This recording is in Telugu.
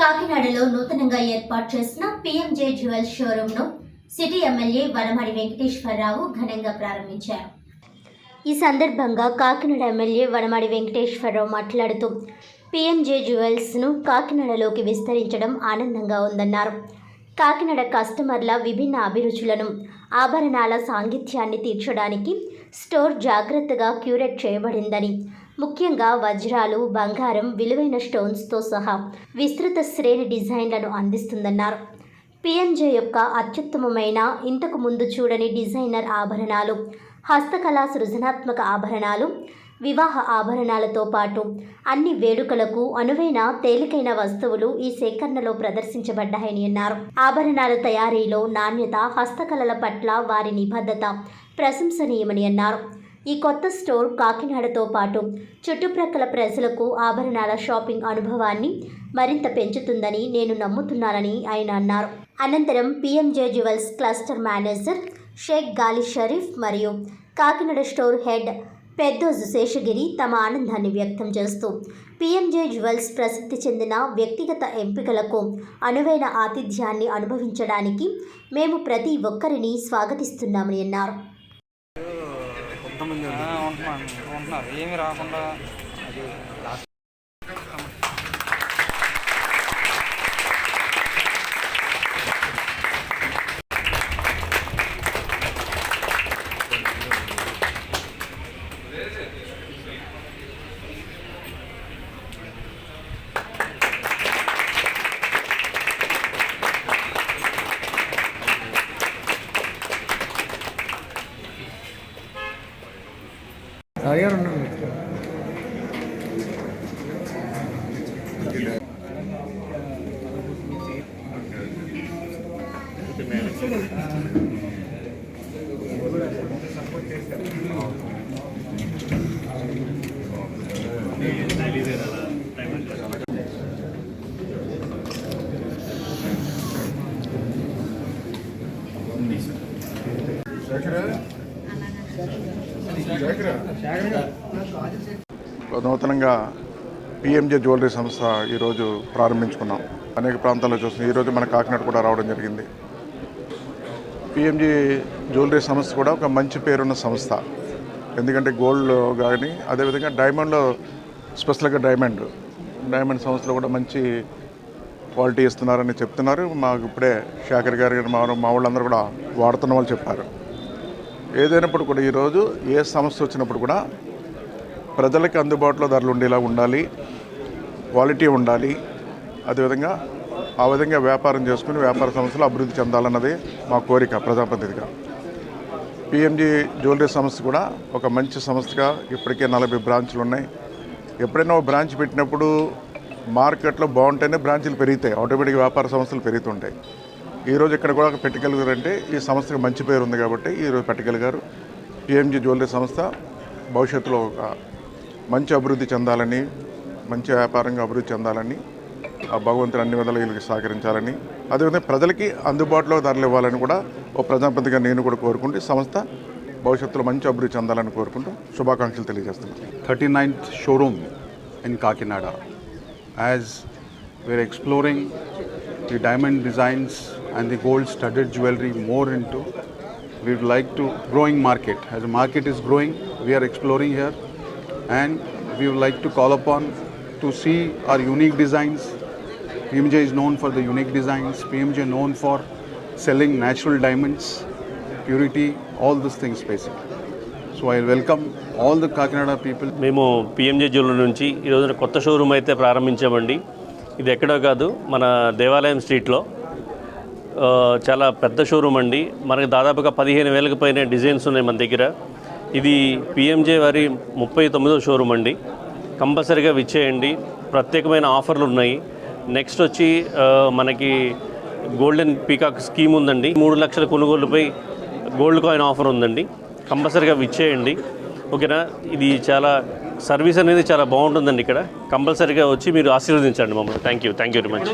కాకినాడలో నూతనంగా ఏర్పాటు చేసిన పిఎంజే జ్యువెల్స్ షోరూంను సిటీ ఎమ్మెల్యే వనమాడి వెంకటేశ్వరరావు ఘనంగా ప్రారంభించారు. ఈ సందర్భంగా కాకినాడ ఎమ్మెల్యే వనమాడి వెంకటేశ్వరరావు మాట్లాడుతూ పిఎంజే జ్యువెల్స్ను కాకినాడలోకి విస్తరించడం ఆనందంగా ఉందన్నారు. కాకినాడ కస్టమర్ల విభిన్న అభిరుచులను, ఆభరణాల సాంగిత్యాన్ని తీర్చడానికి స్టోర్ జాగ్రత్తగా క్యూరేట్ చేయబడిందని, ముఖ్యంగా వజ్రాలు, బంగారం, విలువైన స్టోన్స్తో సహా విస్తృత శ్రేణి డిజైన్లను అందిస్తుందన్నారు. పిఎంజే యొక్క అత్యుత్తమమైన, ఇంతకు ముందు చూడని డిజైనర్ ఆభరణాలు, హస్తకళా సృజనాత్మక ఆభరణాలు, వివాహ ఆభరణాలతో పాటు అన్ని వేడుకలకు అనువైన తేలికైన వస్తువులు ఈ సేకరణలో ప్రదర్శించబడ్డాయని అన్నారు. ఆభరణాల తయారీలో నాణ్యత, హస్తకళల పట్ల వారి నిబద్ధత ప్రశంసనీయమని అన్నారు. ఈ కొత్త స్టోర్ కాకినాడతో పాటు చుట్టుప్రక్కల ప్రజలకు ఆభరణాల షాపింగ్ అనుభవాన్ని మరింత పెంచుతుందని నేను నమ్ముతున్నానని ఆయన అన్నారు. అనంతరం PMJ Jewels cluster manager Shaik Gali Sharif మరియు కాకినాడ స్టోర్ హెడ్ పెద్దోజు శేషగిరి తమ ఆనందాన్ని వ్యక్తం చేస్తూ పిఎంజే జ్యువెల్స్ ప్రసిద్ధి చెందిన వ్యక్తిగత ఎంపికలకు అనువైన ఆతిథ్యాన్ని అనుభవించడానికి మేము ప్రతి ఒక్కరిని స్వాగతిస్తున్నామని అన్నారు. ఏమి రాకుండా నూతనంగా పిఎంజే జ్యువెలరీ సంస్థ ఈరోజు ప్రారంభించుకున్నాం. అనేక ప్రాంతాల్లో చూస్తున్నాం. ఈరోజు మన కాకినాడ కూడా రావడం జరిగింది. పిఎంజే జ్యువెలరీ సంస్థ కూడా ఒక మంచి పేరున్న సంస్థ. ఎందుకంటే గోల్డ్లో కానీ, అదేవిధంగా డైమండ్లో స్పెషల్గా డైమండ్ సంస్థలో కూడా మంచి క్వాలిటీ ఇస్తున్నారని చెప్తున్నారు. మాకు ఇప్పుడే శేఖర్ గారు మా వాళ్ళందరూ కూడా వాడుతున్న వాళ్ళు చెప్పారు. ఏదైనప్పుడు కూడా ఈరోజు ఏ సమస్య వచ్చినప్పుడు కూడా ప్రజలకి అందుబాటులో ధరలు ఉండేలా ఉండాలి, క్వాలిటీ ఉండాలి. అదేవిధంగా ఆ విధంగా వ్యాపారం చేసుకుని వ్యాపార సంస్థలు అభివృద్ధి చెందాలన్నది మా కోరిక ప్రజాప్రతినిధిగా. పిఎంజే జ్యువెలరీ సంస్థ కూడా ఒక మంచి సంస్థగా ఇప్పటికే 40 బ్రాంచ్లు ఉన్నాయి. ఎప్పుడైనా ఒక బ్రాంచ్ పెట్టినప్పుడు మార్కెట్లో బాగుంటేనే బ్రాంచ్లు పెరుగుతాయి, ఆటోమేటిక్గా వ్యాపార సంస్థలు పెరుగుతుంటాయి. ఈరోజు ఇక్కడ కూడా పెట్టగలిగారంటే ఈ సంస్థకి మంచి పేరు ఉంది కాబట్టి ఈరోజు పెట్టగలిగారు. పిఎంజే జ్యువెలరీ సంస్థ భవిష్యత్తులో ఒక మంచి అభివృద్ధి చెందాలని, మంచి వ్యాపారంగా అభివృద్ధి చెందాలని, ఆ భగవంతుని అన్ని విధాలుగా వీళ్ళకి సహకరించాలని, అదేవిధంగా ప్రజలకి అందుబాటులో ధరలు ఇవ్వాలని కూడా ఓ ప్రజాప్రతినిధిగా నేను కూడా కోరుకుంటూ సంస్థ భవిష్యత్తులో మంచి అభివృద్ధి చెందాలని కోరుకుంటూ శుభాకాంక్షలు తెలియజేస్తున్నాను. 39th showroom in Kakinada. As we're exploring the diamond designs and the gold studded jewelry more into, we would like to growing market. As the market is growing, we are exploring here, and we would like to call upon to see our unique designs. PMJ is known for the unique designs. PMJ known for selling natural diamonds, purity, all these things basically. So I welcome all the Kakinada people. మేము పిఎంజే జ్యువెలరీ నుంచి ఈరోజు కొత్త షోరూమ్ అయితే ప్రారంభించామండి. ఇది ఎక్కడో కాదు, మన దేవాలయం స్ట్రీట్లో చాలా పెద్ద షోరూమ్ అండి. మనకి దాదాపుగా 15,000కి పైన డిజైన్స్ ఉన్నాయి మన దగ్గర. ఇది పిఎంజే వారి 39వ షోరూమ్ అండి. కంపల్సరీగా విచ్చేయండి. ప్రత్యేకమైన ఆఫర్లు ఉన్నాయి. నెక్స్ట్ వచ్చి మనకి గోల్డెన్ పీకాక్ స్కీమ్ ఉందండి. 3 లక్షల కొనుగోలుపై గోల్డ్ కాయిన్ ఆఫర్ ఉందండి. కంపల్సరీగా విచ్చేయండి, ఓకేనా. ఇది చాలా సర్వీస్ అనేది చాలా బాగుంటుందండి ఇక్కడ. కంపల్సరీగా వచ్చి మీరు ఆశీర్వదించండి మమ్మల్ని. Thank you very much.